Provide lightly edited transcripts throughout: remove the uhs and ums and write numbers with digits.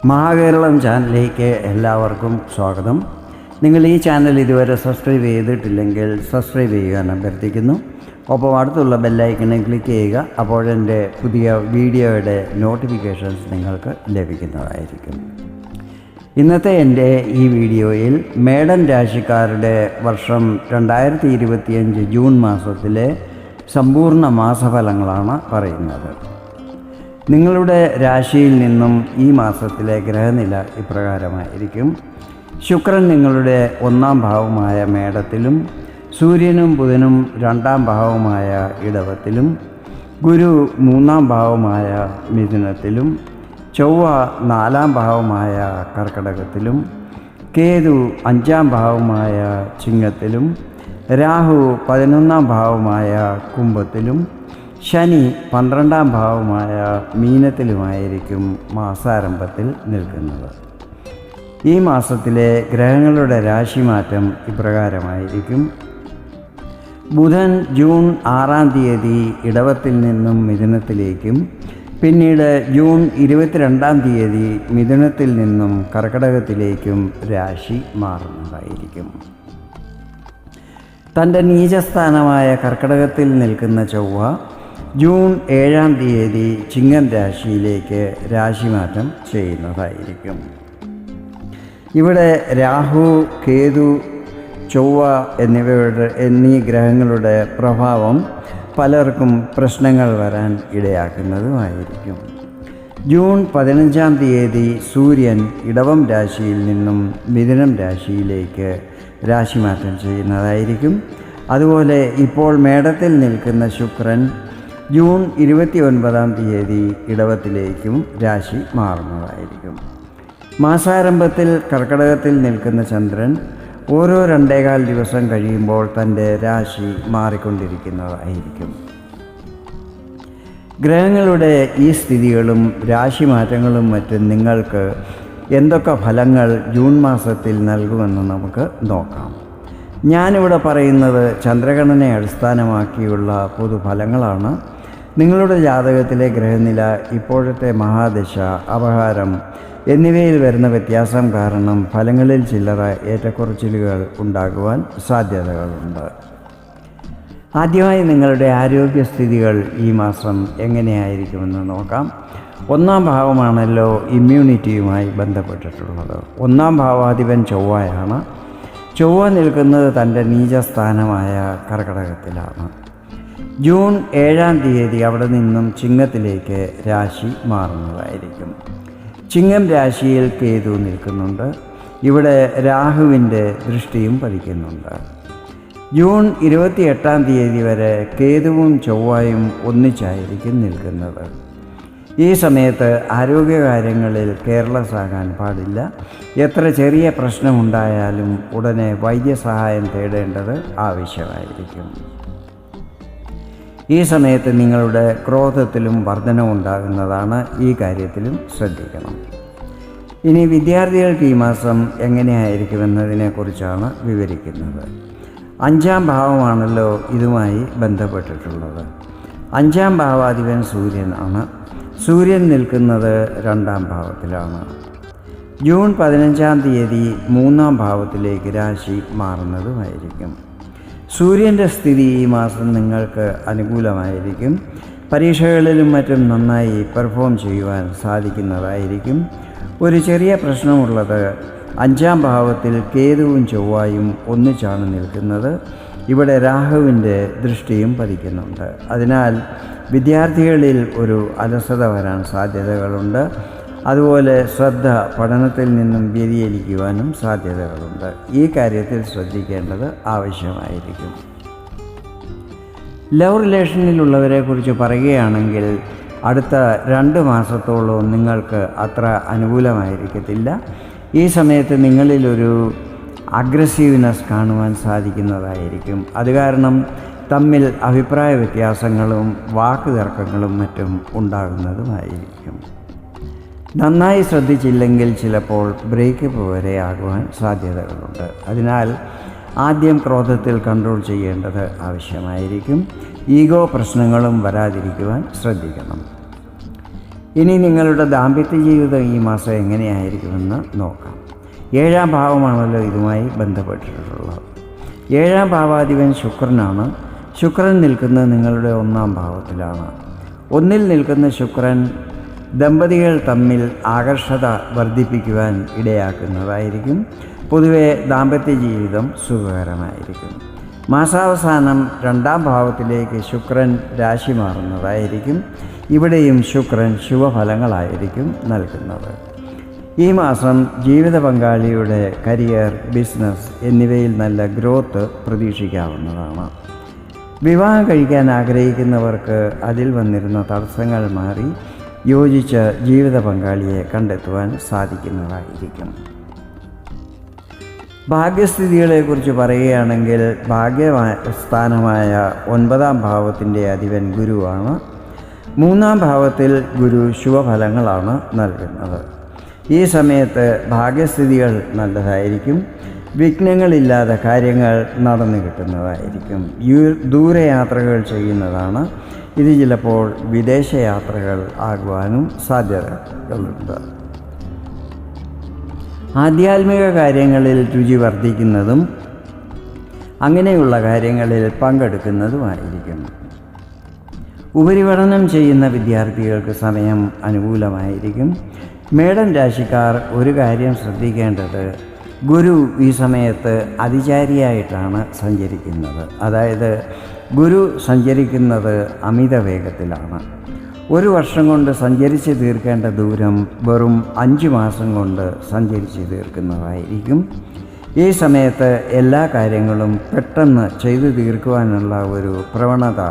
മഹാകേരളം ചാനലിലേക്ക് എല്ലാവർക്കും സ്വാഗതം. നിങ്ങൾ ഈ ചാനൽ ഇതുവരെ സബ്സ്ക്രൈബ് ചെയ്തിട്ടില്ലെങ്കിൽ സബ്സ്ക്രൈബ് ചെയ്യാൻ അഭ്യർത്ഥിക്കുന്നു. ഒപ്പം അടുത്തുള്ള ബെല്ലൈക്കണിൽ ക്ലിക്ക് ചെയ്യുക. അപ്പോഴെൻ്റെ പുതിയ വീഡിയോയുടെ നോട്ടിഫിക്കേഷൻസ് നിങ്ങൾക്ക് ലഭിക്കുന്നതായിരിക്കും. ഇന്നത്തെ എൻ്റെ ഈ വീഡിയോയിൽ മേടൻ രാശിക്കാരുടെ വർഷം 2025 ജൂൺ മാസത്തിലെ സമ്പൂർണ്ണ മാസഫലങ്ങളാണ് പറയുന്നത്. നിങ്ങളുടെ രാശിയിൽ നിന്നും ഈ മാസത്തിലെ ഗ്രഹനില ഇപ്രകാരമായിരിക്കും. ശുക്രൻ നിങ്ങളുടെ 1-ാം ഭാവമായ മേടത്തിലും, സൂര്യനും ബുധനും 2-ാം ഭാവമായ ഇടവത്തിലും, ഗുരു 3-ാം ഭാവമായ മിഥുനത്തിലും, ചൊവ്വ 4-ാം ഭാവമായ കർക്കടകത്തിലും, കേതു 5-ാം ഭാവമായ ചിങ്ങത്തിലും, രാഹു 11-ാം ഭാവമായ കുംഭത്തിലും, ശനി 12-ാം ഭാവമായ മീനത്തിലുമായിരിക്കും മാസാരംഭത്തിൽ നിൽക്കുന്നത്. ഈ മാസത്തിലെ ഗ്രഹങ്ങളുടെ രാശിമാറ്റം ഇപ്രകാരമായിരിക്കും. ബുധൻ ജൂൺ 6-ാം തീയതി ഇടവത്തിൽ നിന്നും മിഥുനത്തിലേക്കും, പിന്നീട് ജൂൺ 22-ാം തീയതി മിഥുനത്തിൽ നിന്നും കർക്കടകത്തിലേക്കും രാശി മാറുന്നതായിരിക്കും. തൻ്റെ നീചസ്ഥാനമായ കർക്കടകത്തിൽ നിൽക്കുന്ന ചൊവ്വ ജൂൺ 7-ാം തീയതി ചിങ്ങം രാശിയിലേക്ക് രാശിമാറ്റം ചെയ്യുന്നതായിരിക്കും. ഇവിടെ രാഹു, കേതു, ചൊവ്വ എന്നീ ഗ്രഹങ്ങളുടെ പ്രഭാവം പലർക്കും പ്രശ്നങ്ങൾ വരാൻ ഇടയാക്കുന്നതുമായിരിക്കും. ജൂൺ 15-ാം തീയതി സൂര്യൻ ഇടവം രാശിയിൽ നിന്നും മിഥുനം രാശിയിലേക്ക് രാശിമാറ്റം ചെയ്യുന്നതായിരിക്കും. അതുപോലെ ഇപ്പോൾ മേടത്തിൽ നിൽക്കുന്ന ശുക്രൻ ജൂൺ 29-ാം തീയതി ഇടവത്തിലേക്കും രാശി മാറുന്നതായിരിക്കും. മാസാരംഭത്തിൽ കർക്കടകത്തിൽ നിൽക്കുന്ന ചന്ദ്രൻ ഓരോ 2.25 ദിവസം കഴിയുമ്പോൾ തൻ്റെ രാശി മാറിക്കൊണ്ടിരിക്കുന്നതായിരിക്കും. ഗ്രഹങ്ങളുടെ ഈ സ്ഥിതികളും രാശിമാറ്റങ്ങളും മറ്റും നിങ്ങൾക്ക് എന്തൊക്കെ ഫലങ്ങൾ ജൂൺ മാസത്തിൽ നൽകുമെന്ന് നമുക്ക് നോക്കാം. ഞാനിവിടെ പറയുന്നത് ചന്ദ്രഗണനയെ അടിസ്ഥാനമാക്കിയുള്ള പൊതുഫലങ്ങളാണ്. നിങ്ങളുടെ ജാതകത്തിലെ ഗ്രഹനില, ഇപ്പോഴത്തെ മഹാദശ, അപഹാരം എന്നിവയിൽ വരുന്ന വ്യത്യാസം കാരണം ഫലങ്ങളിൽ ചില്ലറ ഏറ്റക്കുറച്ചിലുകൾ ഉണ്ടാകുവാൻ സാധ്യതകളുണ്ട്. ആദ്യമായി നിങ്ങളുടെ ആരോഗ്യസ്ഥിതികൾ ഈ മാസം എങ്ങനെയായിരിക്കുമെന്ന് നോക്കാം. 1-ാം ഭാവമാണല്ലോ ഇമ്മ്യൂണിറ്റിയുമായി ബന്ധപ്പെട്ടിട്ടുള്ളത്. 1-ാം ഭാവാധിപൻ ചൊവ്വയാണ്. ചൊവ്വ നിൽക്കുന്നത് തൻ്റെ നീചസ്ഥാനമായ കർക്കടകത്തിലാണ്. ജൂൺ 7-ാം തീയതി അവിടെ നിന്നും ചിങ്ങത്തിലേക്ക് രാശി മാറുന്നതായിരിക്കും. ചിങ്ങം രാശിയിൽ കേതു നിൽക്കുന്നുണ്ട്. ഇവിടെ രാഹുവിൻ്റെ ദൃഷ്ടിയും പതിക്കുന്നുണ്ട്. ജൂൺ 28-ാം തീയതി വരെ കേതുവും ചൊവ്വയും ഒന്നിച്ചായിരിക്കും നിൽക്കുന്നത്. ഈ സമയത്ത് ആരോഗ്യകാര്യങ്ങളിൽ കെയർലെസ് ആകാൻ പാടില്ല. എത്ര ചെറിയ പ്രശ്നമുണ്ടായാലും ഉടനെ വൈദ്യസഹായം തേടേണ്ടത് ആവശ്യമായിരിക്കും. ഈ സമയത്ത് നിങ്ങളുടെ ക്രോധത്തിലും വർധനവുണ്ടാകുന്നതാണ്. ഈ കാര്യത്തിലും ശ്രദ്ധിക്കണം. ഇനി വിദ്യാർത്ഥികൾക്ക് ഈ മാസം എങ്ങനെയായിരിക്കുമെന്നതിനെക്കുറിച്ചാണ് വിവരിക്കുന്നത്. 5-ാം ഭാവമാണല്ലോ ഇതുമായി ബന്ധപ്പെട്ടിട്ടുള്ളത്. 5-ാം ഭാവാധിപൻ സൂര്യനാണ്. സൂര്യൻ നിൽക്കുന്നത് 2-ാം ഭാവത്തിലാണ്. ജൂൺ 15-ാം തീയതി 3-ാം ഭാവത്തിലേക്ക് രാശി മാറുന്നതുമായിരിക്കും. സൂര്യൻ്റെ സ്ഥിതി ഈ മാസം നിങ്ങൾക്ക് അനുകൂലമായിരിക്കും. പരീക്ഷകളിലും മറ്റും നന്നായി പെർഫോം ചെയ്യുവാൻ സാധിക്കുന്നതായിരിക്കും. ഒരു ചെറിയ പ്രശ്നമുള്ളത് 5-ാം ഭാവത്തിൽ കേതുവും ചൊവ്വയും ഒന്നിച്ചാണ് നിൽക്കുന്നത്. ഇവിടെ രാഹുവിൻ്റെ ദൃഷ്ടിയും പതിക്കുന്നുണ്ട്. അതിനാൽ വിദ്യാർത്ഥികളിൽ ഒരു അലസത വരാൻ സാധ്യതകളുണ്ട്. അതുപോലെ ശ്രദ്ധ പഠനത്തിൽ നിന്നും വ്യതിചലിക്കുവാനും സാധ്യതകളുണ്ട്. ഈ കാര്യത്തിൽ ശ്രദ്ധിക്കേണ്ടത് ആവശ്യമായിരിക്കും. ലവ് റിലേഷനിലുള്ളവരെക്കുറിച്ച് പറയുകയാണെങ്കിൽ അടുത്ത 2 മാസത്തോളം നിങ്ങൾക്ക് അത്ര അനുകൂലമായിരിക്കത്തില്ല. ഈ സമയത്ത് നിങ്ങളിലൊരു അഗ്രസീവ്നെസ് കാണുവാൻ സാധിക്കുന്നതായിരിക്കും. അത് കാരണം തമ്മിൽ അഭിപ്രായ വ്യത്യാസങ്ങളും വാക്കുതർക്കങ്ങളും മറ്റും ഉണ്ടാകുന്നതുമായിരിക്കും. നന്നായി ശ്രദ്ധിച്ചില്ലെങ്കിൽ ചിലപ്പോൾ ബ്രേക്കപ്പ് വരെ ആകുവാൻ സാധ്യതകളുണ്ട്. അതിനാൽ ആദ്യം ക്രോധത്തിൽ കൺട്രോൾ ചെയ്യേണ്ടത് ആവശ്യമായിരിക്കും. ഈഗോ പ്രശ്നങ്ങളും വരാതിരിക്കുവാൻ ശ്രദ്ധിക്കണം. ഇനി നിങ്ങളുടെ ദാമ്പത്യ ജീവിതം ഈ മാസം എങ്ങനെയായിരിക്കുമെന്ന് നോക്കാം. 7ാം ഭാവമാണല്ലോ ഇതുമായി ബന്ധപ്പെട്ടിട്ടുള്ളത്. 7ാം ഭാവാധിപൻ ശുക്രനാണ്. ശുക്രൻ നിൽക്കുന്നത് നിങ്ങളുടെ 1ാം ഭാവത്തിലാണ്. 1-ൽ നിൽക്കുന്ന ശുക്രൻ ദമ്പതികൾ തമ്മിൽ ആകർഷത വർദ്ധിപ്പിക്കുവാൻ ഇടയാക്കുന്നതായിരിക്കും. പൊതുവെ ദാമ്പത്യ ജീവിതം സുഖകരമായിരിക്കും. മാസാവസാനം 2ാം ഭാവത്തിലേക്ക് ശുക്രൻ രാശി മാറുന്നതായിരിക്കും. ഇവിടെയും ശുക്രൻ ശുഭഫലങ്ങളായിരിക്കും നൽകുന്നത്. ഈ മാസം ജീവിത പങ്കാളിയുടെ കരിയർ, ബിസിനസ് എന്നിവയിൽ നല്ല ഗ്രോത്ത് പ്രതീക്ഷിക്കാവുന്നതാണ്. വിവാഹം കഴിക്കാൻ ആഗ്രഹിക്കുന്നവർക്ക് അതിൽ വന്നിരുന്ന തടസ്സങ്ങൾ മാറി യോജിച്ച ജീവിത പങ്കാളിയെ കണ്ടെത്തുവാൻ സാധിക്കുന്നതായിരിക്കും. ഭാഗ്യസ്ഥിതികളെക്കുറിച്ച് പറയുകയാണെങ്കിൽ ഭാഗ്യസ്ഥാനമായ 9ാം ഭാവത്തിൻ്റെ അധിപൻ ഗുരുവാണ്. 3ാം ഭാവത്തിൽ ഗുരു ശുഭഫലങ്ങളാണ് നൽകുന്നത്. ഈ സമയത്ത് ഭാഗ്യസ്ഥിതികൾ നല്ലതായിരിക്കും. വിഘ്നങ്ങളില്ലാതെ കാര്യങ്ങൾ നടന്നു കിട്ടുന്നതായിരിക്കും. ദൂരയാത്രകൾ ചെയ്യുന്നതാണ്. ഇത് ചിലപ്പോൾ വിദേശയാത്രകൾ ആകുവാനും സാധ്യതകളുണ്ട്. ആധ്യാത്മിക കാര്യങ്ങളിൽ രുചി വർദ്ധിക്കുന്നതും അങ്ങനെയുള്ള കാര്യങ്ങളിൽ പങ്കെടുക്കുന്നതുമായിരിക്കും. ഉപരിപഠനം ചെയ്യുന്ന വിദ്യാർത്ഥികൾക്ക് സമയം അനുകൂലമായിരിക്കും. മേടൻ രാശിക്കാർ ഒരു കാര്യം ശ്രദ്ധിക്കേണ്ടത്, ഗുരു ഈ സമയത്ത് അതിചാരിയായിട്ടാണ് സഞ്ചരിക്കുന്നത്. അതായത് ഗുരു സഞ്ചരിക്കുന്നത് അമിത വേഗത്തിലാണ്. 1 വർഷം കൊണ്ട് സഞ്ചരിച്ച് തീർക്കേണ്ട ദൂരം വെറും 5 മാസം കൊണ്ട് സഞ്ചരിച്ച് തീർക്കുന്നതായിരിക്കും. ഈ സമയത്ത് എല്ലാ കാര്യങ്ങളും പെട്ടെന്ന് ചെയ്തു തീർക്കുവാനുള്ള ഒരു പ്രവണത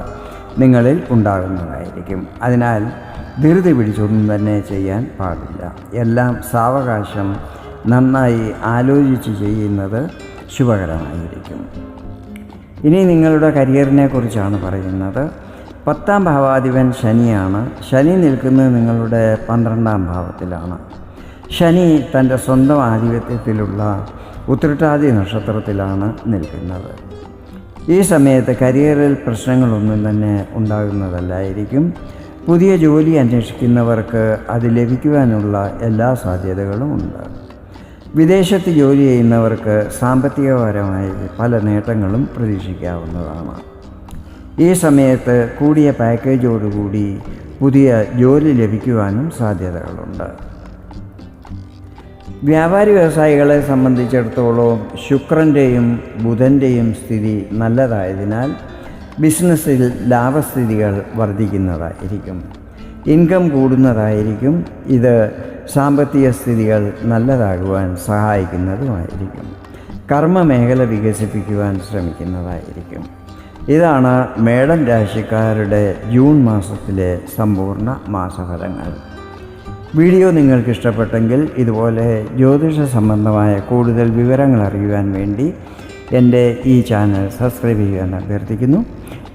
നിങ്ങളിൽ ഉണ്ടാകുന്നതായിരിക്കും. അതിനാൽ ധൃതി പിടിച്ചൊന്നും തന്നെ ചെയ്യാൻ പാടില്ല. എല്ലാം സാവകാശം നന്നായി ആലോചിച്ച് ചെയ്യുന്നത് ശുഭകരമായിരിക്കും. ഇനി നിങ്ങളുടെ കരിയറിനെ കുറിച്ചാണ് പറയുന്നത്. 10ാം ഭാവാധിപൻ ശനിയാണ്. ശനി നിൽക്കുന്നത് നിങ്ങളുടെ 12ാം ഭാവത്തിലാണ്. ശനി തൻ്റെ സ്വന്തം ആധിപത്യത്തിലുള്ള ഉത്രട്ടാതി നക്ഷത്രത്തിലാണ് നിൽക്കുന്നത്. ഈ സമയത്ത് കരിയറിൽ പ്രശ്നങ്ങളൊന്നും തന്നെ ഉണ്ടാകുന്നതല്ലായിരിക്കും. പുതിയ ജോലി അന്വേഷിക്കുന്നവർക്ക് അത് ലഭിക്കുവാനുള്ള എല്ലാ സാധ്യതകളും ഉണ്ട്. വിദേശത്ത് ജോലി ചെയ്യുന്നവർക്ക് സാമ്പത്തികപരമായി പല നേട്ടങ്ങളും പ്രതീക്ഷിക്കാവുന്നതാണ്. ഈ സമയത്ത് കൂടിയ പാക്കേജോടുകൂടി പുതിയ ജോലി ലഭിക്കുവാനും സാധ്യതകളുണ്ട്. വ്യാപാരി വ്യവസായികളെ സംബന്ധിച്ചിടത്തോളം ശുക്രൻ്റെയും ബുധൻ്റെയും സ്ഥിതി നല്ലതായതിനാൽ ബിസിനസ്സിൽ ലാഭസ്ഥിതികൾ വർദ്ധിക്കുന്നതായിരിക്കും. ഇൻകം കൂടുന്നതായിരിക്കും. ഇത് സാമ്പത്തിക സ്ഥിതികൾ നല്ലതാകുവാൻ സഹായിക്കുന്നതുമായിരിക്കും. കർമ്മമേഖല വികസിപ്പിക്കുവാൻ ശ്രമിക്കുന്നതായിരിക്കും. ഇതാണ് മേടൻ രാശിക്കാരുടെ ജൂൺ മാസത്തിലെ സമ്പൂർണ്ണ മാസഫലങ്ങൾ. വീഡിയോ നിങ്ങൾക്ക് ഇഷ്ടപ്പെട്ടെങ്കിൽ ഇതുപോലെ ജ്യോതിഷ സംബന്ധമായ കൂടുതൽ വിവരങ്ങൾ അറിയുവാൻ വേണ്ടി എൻ്റെ ഈ ചാനൽ സബ്സ്ക്രൈബ് ചെയ്യാൻ അഭ്യർത്ഥിക്കുന്നു.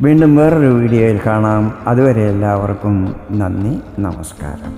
വീണ്ടും വേറൊരു വീഡിയോയിൽ കാണാം. അതുവരെ എല്ലാവർക്കും നന്ദി, നമസ്കാരം.